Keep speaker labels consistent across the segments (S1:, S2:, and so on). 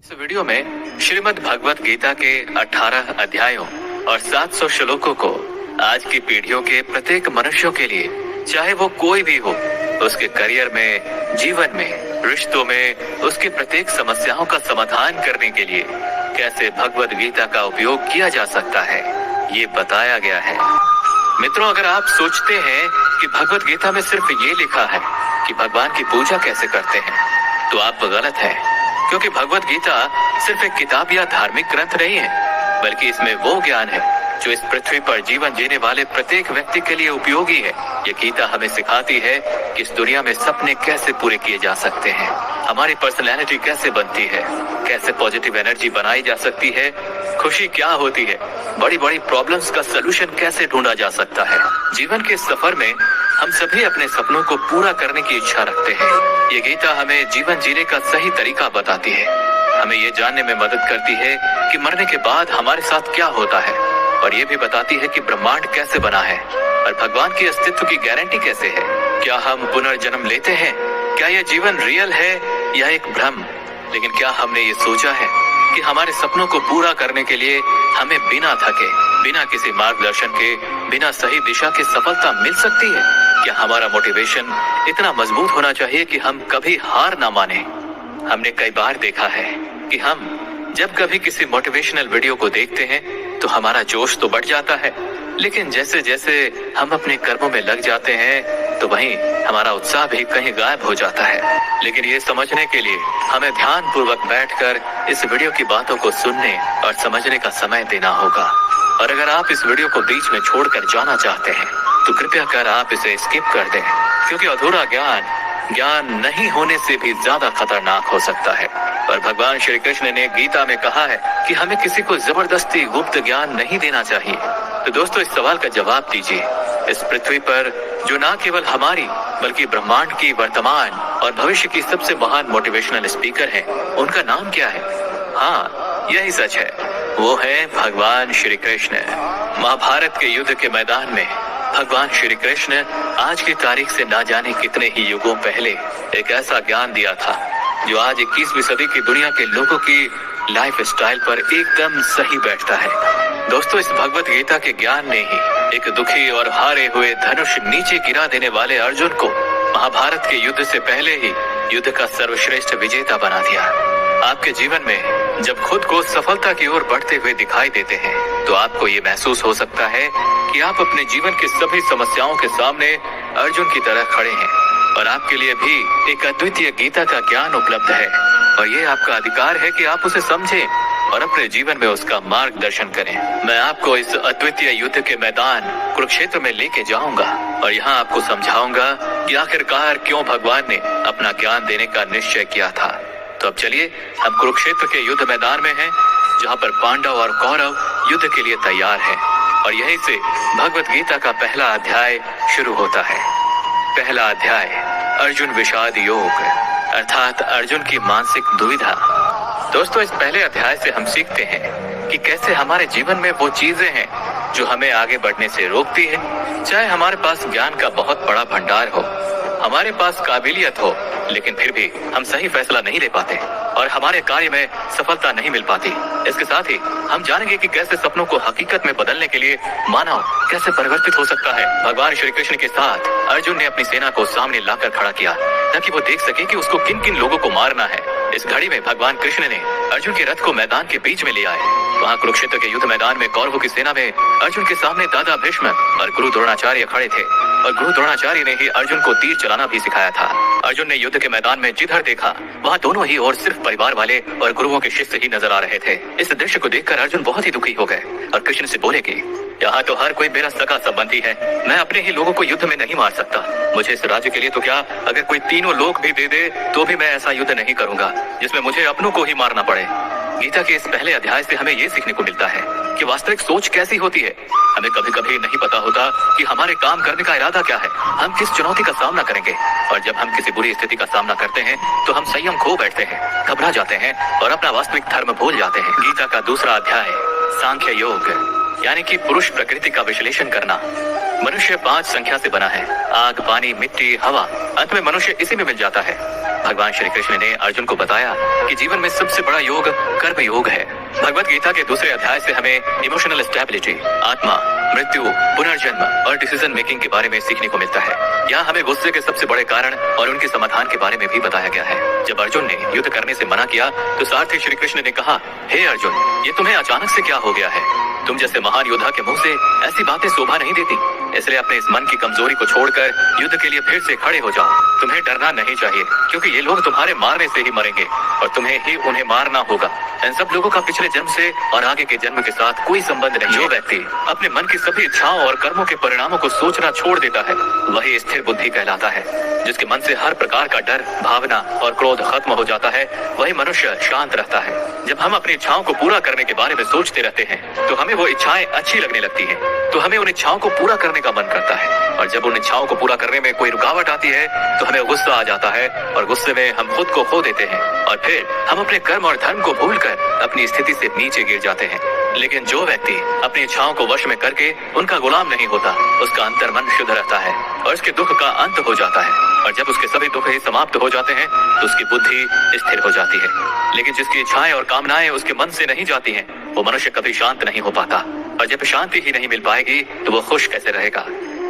S1: इस वीडियो में श्रीमद् भगवत गीता के 18 अध्यायों और 700 श्लोकों को आज की पीढ़ियों के प्रत्येक मनुष्यों के लिए, चाहे वो कोई भी हो, उसके करियर में, जीवन में, रिश्तों में, उसकी प्रत्येक समस्याओं का समाधान करने के लिए कैसे भगवत गीता का उपयोग किया जा सकता है, ये बताया गया है। मित्रों, अगर आप सोचते हैं कि भगवत गीता में सिर्फ ये लिखा है कि भगवान की पूजा कैसे करते हैं, तो आप गलत हैं, क्योंकि भगवत गीता सिर्फ एक किताब या धार्मिक ग्रंथ नहीं है, बल्कि इसमें वो ज्ञान है जो इस पृथ्वी पर जीवन जीने वाले प्रत्येक व्यक्ति के लिए उपयोगी है। ये गीता हमें सिखाती है कि इस दुनिया में सपने कैसे पूरे किए जा सकते हैं, हमारी पर्सनैलिटी कैसे बनती है, कैसे पॉजिटिव एनर्जी बनाई जा सकती है, खुशी क्या होती है, बड़ी बड़ी प्रॉब्लम्स का सलूशन कैसे ढूंढा जा सकता है। जीवन के सफर में हम सभी अपने सपनों को पूरा करने की इच्छा रखते हैं। ये गीता हमें जीवन जीने का सही तरीका बताती है, हमें ये जानने में मदद करती है कि मरने के बाद हमारे साथ क्या होता है, और ये भी बताती है कि ब्रह्मांड कैसे बना है और भगवान के अस्तित्व की गारंटी कैसे है। क्या हम पुनर्जन्म लेते हैं? क्या यह जीवन रियल है या एक भ्रम? लेकिन क्या हमने ये सोचा है कि हमारे सपनों को पूरा करने के लिए हमें बिना थके, बिना किसी मार्गदर्शन के, बिना सही दिशा के सफलता मिल सकती है? क्या हमारा मोटिवेशन इतना मजबूत होना चाहिए कि हम कभी हार ना माने? हमने कई बार देखा है कि हम जब कभी किसी मोटिवेशनल वीडियो को देखते हैं तो हमारा जोश तो बढ़ जाता है, लेकिन जैसे जैसे हम अपने कर्मों में लग जाते हैं तो वहीं हमारा उत्साह भी कहीं गायब हो जाता है। लेकिन ये समझने के लिए हमें ध्यान पूर्वक बैठकर इस वीडियो की बातों को सुनने और समझने का समय देना होगा। और अगर आप इस वीडियो को बीच में छोड़कर जाना चाहते हैं तो कृपया कर आप इसे स्किप कर दें, क्योंकि अधूरा ज्ञान नहीं होने से भी ज्यादा खतरनाक हो सकता है। और भगवान श्री कृष्ण ने गीता में कहा है कि हमें किसी को जबरदस्ती गुप्त ज्ञान नहीं देना चाहिए। तो दोस्तों, इस सवाल का जवाब दीजिए। इस पृथ्वी पर जो न केवल हमारी बल्कि ब्रह्मांड की वर्तमान और भविष्य की सबसे महान मोटिवेशनल स्पीकर हैं, उनका नाम क्या है? हाँ, यही सच है, वो है भगवान श्री कृष्ण। महाभारत के युद्ध के मैदान में भगवान श्री कृष्ण आज की तारीख से ना जाने कितने ही युगों पहले एक ऐसा ज्ञान दिया था जो आज 21वीं सदी की दुनिया के लोगों की लाइफ स्टाइल पर एकदम सही बैठता है। दोस्तों, इस भगवत गीता के ज्ञान ने ही एक दुखी और हारे हुए धनुष नीचे गिरा देने वाले अर्जुन को महाभारत के युद्ध से पहले ही युद्ध का सर्वश्रेष्ठ विजेता बना दिया। आपके जीवन में जब खुद को सफलता की ओर बढ़ते हुए दिखाई देते हैं तो आपको ये महसूस हो सकता है कि आप अपने जीवन की सभी समस्याओं के सामने अर्जुन की तरह खड़े हैं, और आपके लिए भी एक अद्वितीय गीता का ज्ञान उपलब्ध है, और ये आपका अधिकार है कि आप उसे समझें और अपने जीवन में उसका मार्गदर्शन करें। मैं आपको इस अद्वितीय युद्ध के मैदान कुरुक्षेत्र में लेके जाऊंगा और यहाँ आपको समझाऊंगा कि आखिरकार क्यों भगवान ने अपना ज्ञान देने का निश्चय किया था। तो अब चलिए, हम कुरुक्षेत्र के युद्ध मैदान में हैं, जहाँ पर पांडव और कौरव युद्ध के लिए तैयार हैं, और यहीं से भगवत गीता का पहला अध्याय शुरू होता है। पहला अध्याय, अर्जुन विषाद योग, अर्थात अर्जुन की मानसिक दुविधा। दोस्तों, इस पहले अध्याय से हम सीखते हैं कि कैसे हमारे जीवन में वो चीजें हैं जो हमें आगे बढ़ने से रोकती है। चाहे हमारे पास ज्ञान का बहुत बड़ा भंडार हो, हमारे पास काबिलियत हो, लेकिन फिर भी हम सही फैसला नहीं ले पाते और हमारे कार्य में सफलता नहीं मिल पाती। इसके साथ ही हम जानेंगे कि कैसे सपनों को हकीकत में बदलने के लिए मानव कैसे परिवर्तित हो सकता है। भगवान श्री कृष्ण के साथ अर्जुन ने अपनी सेना को सामने लाकर खड़ा किया ताकि वो देख सके कि उसको किन किन लोगों को मारना है। इस घड़ी में भगवान कृष्ण ने अर्जुन के रथ को मैदान के बीच में ले आए। वहाँ कुरुक्षेत्र के युद्ध मैदान में कौरवों की सेना में अर्जुन के सामने दादा भीष्म और गुरु द्रोणाचार्य खड़े थे, और गुरु द्रोणाचार्य ने ही अर्जुन को तीर चलाना भी सिखाया था। अर्जुन ने युद्ध के मैदान में जिधर देखा वहाँ दोनों ही ओर सिर्फ परिवार वाले और गुरुओं के शिष्य ही नजर आ रहे थे। इस दृश्य को देखकर अर्जुन बहुत ही दुखी हो गए और कृष्ण से बोले कि यहाँ तो हर कोई मेरा सगा संबंधी है, मैं अपने ही लोगों को युद्ध में नहीं मार सकता। मुझे इस राज्य के लिए तो क्या, अगर कोई तीनों लोग भी दे दे तो भी मैं ऐसा युद्ध नहीं करूंगा जिसमें मुझे अपनों को ही मारना पड़े। गीता के इस पहले अध्याय से हमें ये सीखने को मिलता है कि वास्तविक सोच कैसी होती है। हमें कभी कभी नहीं पता होता कि हमारे काम करने का इरादा क्या है, हम किस चुनौती का सामना करेंगे, और जब हम किसी बुरी स्थिति का सामना करते हैं तो हम संयम खो बैठते हैं, घबरा जाते हैं और अपना वास्तविक धर्म भूल जाते हैं। गीता का दूसरा अध्याय, सांख्य योग, यानी कि पुरुष प्रकृति का विश्लेषण करना। मनुष्य 5 संख्या से बना है, आग, पानी, मिट्टी, हवा। अंत में मनुष्य इसी में मिल जाता है। भगवान श्री कृष्ण ने अर्जुन को बताया कि जीवन में सबसे बड़ा योग कर्म योग है। भगवत गीता के दूसरे अध्याय से हमें इमोशनल स्टेबिलिटी, आत्मा, मृत्यु, पुनर्जन्म और डिसीजन मेकिंग के बारे में सीखने को मिलता है। यहाँ हमें गुस्से के सबसे बड़े कारण और उनके समाधान के बारे में भी बताया गया है। जब अर्जुन ने युद्ध करने से मना किया तो सारथी श्री कृष्ण ने कहा, हे अर्जुन, ये तुम्हें अचानक से क्या हो गया है? तुम जैसे महान योद्धा के मुंह से ऐसी बातें शोभा नहीं देती। इसलिए अपने इस मन की कमजोरी को छोड़कर युद्ध के लिए फिर से खड़े हो जाओ। तुम्हें डरना नहीं चाहिए, क्योंकि ये लोग तुम्हारे मारने से ही मरेंगे और तुम्हें ही उन्हें मारना होगा। इन सब लोगों का पिछले जन्म से और आगे के जन्म के साथ कोई संबंध नहीं। जो व्यक्ति अपने मन की सभी इच्छाओं और कर्मों के परिणामों को सोचना छोड़ देता है, वही स्थिर बुद्धि कहलाता है। जिसके मन से हर प्रकार का डर, भावना और क्रोध खत्म हो जाता है, वही मनुष्य शांत रहता है। जब हम अपनी इच्छाओं को पूरा करने के बारे में सोचते रहते हैं, तो हमें वो इच्छाएं अच्छी लगने लगती हैं, तो हमें उन इच्छाओं को पूरा करने का मन करता है। और जब उन इच्छाओं को पूरा करने में कोई रुकावट आती है, तो हमें गुस्सा आ जाता है और गुस्से में हम खुद को खो देते हैं और फिर हम अपने कर्म और धर्म को भूलकर अपनी स्थिति से नीचे गिर जाते हैं। लेकिन जो व्यक्ति अपनी इच्छाओं को वश में करके उनका गुलाम नहीं होता, उसका अंतर्मन शुद्ध रहता है और उसके दुख का अंत हो जाता है। और जब उसके सभी दुख ही समाप्त हो जाते हैं, तो उसकी बुद्धि स्थिर हो जाती है। लेकिन जिसकी इच्छाएं और कामनाएं उसके मन से नहीं जाती हैं, वो मनुष्य कभी शांत नहीं हो पाता। और जब शांति ही नहीं मिल पाएगी, तो वो खुश कैसे रहेगा?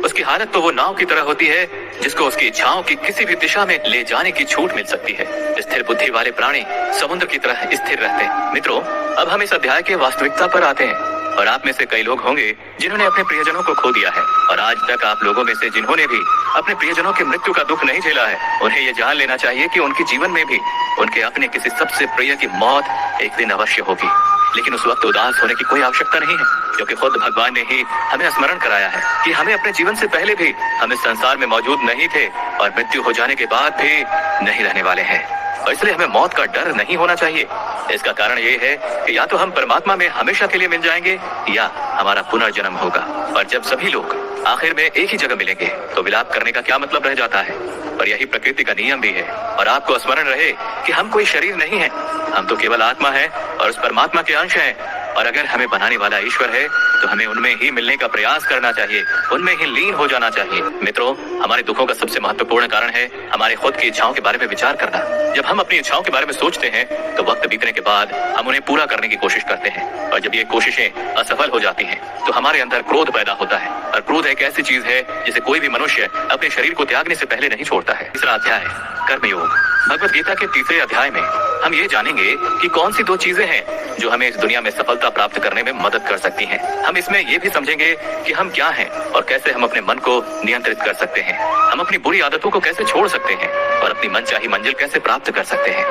S1: उसकी हालत तो वो नाव की तरह होती है जिसको उसकी इच्छाओं की किसी भी दिशा में ले जाने की छूट मिल सकती है। स्थिर बुद्धि वाले प्राणी समुद्र की तरह स्थिर रहते हैं। मित्रों, अब हम इस अध्याय के वास्तविकता पर आते हैं। और आप में से कई लोग होंगे जिन्होंने अपने प्रियजनों को खो दिया है, और आज तक आप लोगों में से जिन्होंने भी अपने प्रियजनों की मृत्यु का दुख नहीं झेला है, उन्हें ये जान लेना चाहिए कि उनके जीवन में भी उनके अपने किसी सबसे प्रिय की मौत एक दिन अवश्य होगी। लेकिन उस वक्त उदास होने की कोई आवश्यकता नहीं है, क्योंकि खुद भगवान ने ही हमें स्मरण कराया है कि हमें अपने जीवन से पहले भी हम इस संसार में मौजूद नहीं थे और मृत्यु हो जाने के बाद भी नहीं रहने वाले हैं। और इसलिए हमें मौत का डर नहीं होना चाहिए। इसका कारण ये है कि या तो हम परमात्मा में हमेशा के लिए मिल जाएंगे या हमारा पुनर्जन्म होगा। और जब सभी लोग आखिर में एक ही जगह मिलेंगे, तो विलाप करने का क्या मतलब रह जाता है? और यही प्रकृति का नियम भी है। और आपको स्मरण रहे कि हम कोई शरीर नहीं है, हम तो केवल आत्मा है और उस परमात्मा के अंश हैं। और अगर हमें बनाने वाला ईश्वर है, तो हमें उनमें ही मिलने का प्रयास करना चाहिए, उनमें ही लीन हो जाना चाहिए। मित्रों, हमारे दुखों का सबसे महत्वपूर्ण कारण है हमारे खुद की इच्छाओं के बारे में विचार करना। जब हम अपनी इच्छाओं के बारे में सोचते हैं, तो वक्त बीतने के बाद हम उन्हें पूरा करने की कोशिश करते हैं। और जब ये कोशिशें असफल हो जाती हैं, तो हमारे अंदर क्रोध पैदा होता है। और क्रोध एक ऐसी चीज है जिसे कोई भी मनुष्य अपने शरीर को त्यागने से पहले नहीं छोड़ता है। तीसरा अध्याय, कर्मयोग। भगवत गीता के तीसरे अध्याय में हम ये जानेंगे कि कौन सी दो चीजें हैं जो हमें इस दुनिया में सफलता प्राप्त करने में मदद कर सकती हैं। हम इसमें ये भी समझेंगे कि हम क्या हैं और कैसे हम अपने मन को नियंत्रित कर सकते हैं। हम अपनी बुरी आदतों को कैसे छोड़ सकते हैं और अपनी मनचाही मंजिल कैसे प्राप्त कर सकते हैं।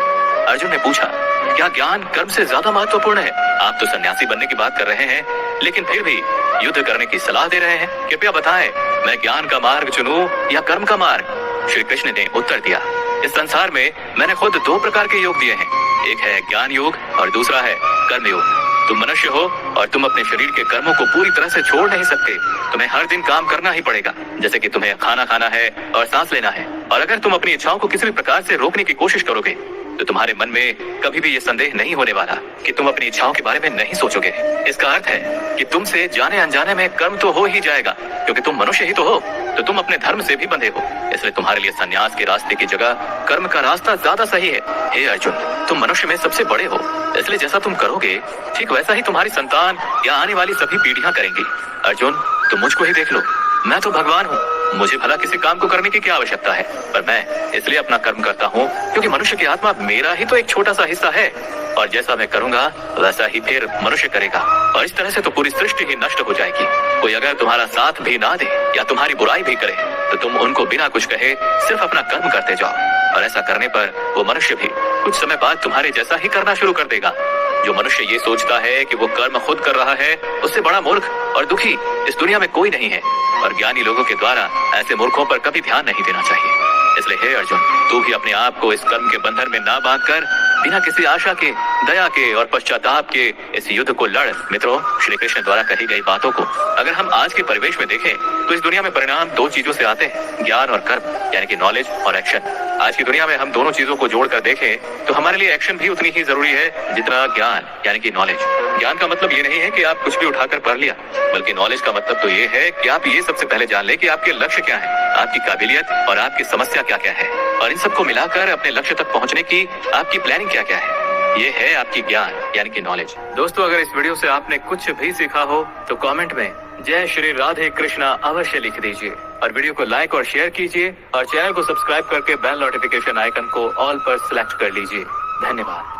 S1: अर्जुन ने पूछा, क्या ज्ञान कर्म से ज्यादा महत्वपूर्ण है? आप तो सन्यासी बनने की बात कर रहे हैं, लेकिन फिर भी युद्ध करने की सलाह दे रहे हैं। कृपया बताएं, मैं ज्ञान का मार्ग चुनूं या कर्म का मार्ग? श्री कृष्ण ने उत्तर दिया, इस संसार में मैंने खुद दो प्रकार के योग दिए हैं। एक है ज्ञान योग और दूसरा है कर्म योग। तुम मनुष्य हो और तुम अपने शरीर के कर्मों को पूरी तरह से छोड़ नहीं सकते। तुम्हें हर दिन काम करना ही पड़ेगा, जैसे कि तुम्हें खाना खाना है और सांस लेना है। और अगर तुम अपनी इच्छाओं को किसी भी प्रकार से रोकने की कोशिश करोगे, तो तुम्हारे मन में कभी भी ये संदेह नहीं होने वाला कि तुम अपनी इच्छाओं के बारे में नहीं सोचोगे। इसका अर्थ है कि तुमसे जाने अनजाने में कर्म तो हो ही जाएगा, क्योंकि तुम मनुष्य ही तो हो, तो तुम अपने धर्म से भी बंधे हो। इसलिए तुम्हारे लिए संन्यास के रास्ते की जगह कर्म का रास्ता ज्यादा सही है। हे अर्जुन, तुम मनुष्य में सबसे बड़े हो, इसलिए जैसा तुम करोगे ठीक वैसा ही तुम्हारी संतान या आने वाली सभी पीढ़ियां करेंगी। अर्जुन, तुम मुझको ही देख लो, मैं तो भगवान हूँ, मुझे भला किसी काम को करने की क्या आवश्यकता है? पर मैं इसलिए अपना कर्म करता हूँ क्योंकि मनुष्य की आत्मा मेरा ही तो एक छोटा सा हिस्सा है, और जैसा मैं करूँगा वैसा ही फिर मनुष्य करेगा। और इस तरह से तो पूरी सृष्टि ही नष्ट हो जाएगी। कोई अगर तुम्हारा साथ भी ना दे या तुम्हारी बुराई भी करे, तो तुम उनको बिना कुछ कहे सिर्फ अपना कर्म करते जाओ। और ऐसा करने पर वो मनुष्य भी कुछ समय बाद तुम्हारे जैसा ही करना शुरू कर देगा। जो मनुष्य ये सोचता है कि वो कर्म खुद कर रहा है, उससे बड़ा मूर्ख और दुखी इस दुनिया में कोई नहीं है। और ज्ञानी लोगों के द्वारा ऐसे मूर्खों पर कभी ध्यान नहीं देना चाहिए। इसलिए हे अर्जुन, तू भी अपने आप को इस कर्म के बंधन में ना बांधकर बिना किसी आशा के, दया के और पश्चाताप के इस युद्ध को लड़। मित्रों, श्री कृष्ण द्वारा कही गई बातों को अगर हम आज के परिवेश में देखें, तो इस दुनिया में परिणाम दो चीजों से आते हैं, ज्ञान और कर्म, यानी कि नॉलेज और एक्शन। आज की दुनिया में हम दोनों चीजों को जोड़कर देखें तो हमारे लिए एक्शन भी उतनी ही जरूरी है जितना ज्ञान यानी कि नॉलेज। ज्ञान का मतलब ये नहीं है कि आप कुछ भी उठाकर पढ़ लिया, बल्कि नॉलेज का मतलब तो ये है कि आप ये सबसे पहले जान ले कि आपके लक्ष्य क्या है, आपकी काबिलियत और आपकी समस्या क्या क्या है, और इन सबको मिलाकर अपने लक्ष्य तक पहुंचने की आपकी प्लानिंग क्या क्या है। ये है आपकी ज्ञान यानी कि नॉलेज। दोस्तों, अगर इस वीडियो से आपने कुछ भी सीखा हो तो कमेंट में जय श्री राधे कृष्णा अवश्य लिख दीजिए, और वीडियो को लाइक और शेयर कीजिए, और चैनल को सब्सक्राइब करके बेल नोटिफिकेशन आइकन को ऑल पर सिलेक्ट कर लीजिए। धन्यवाद।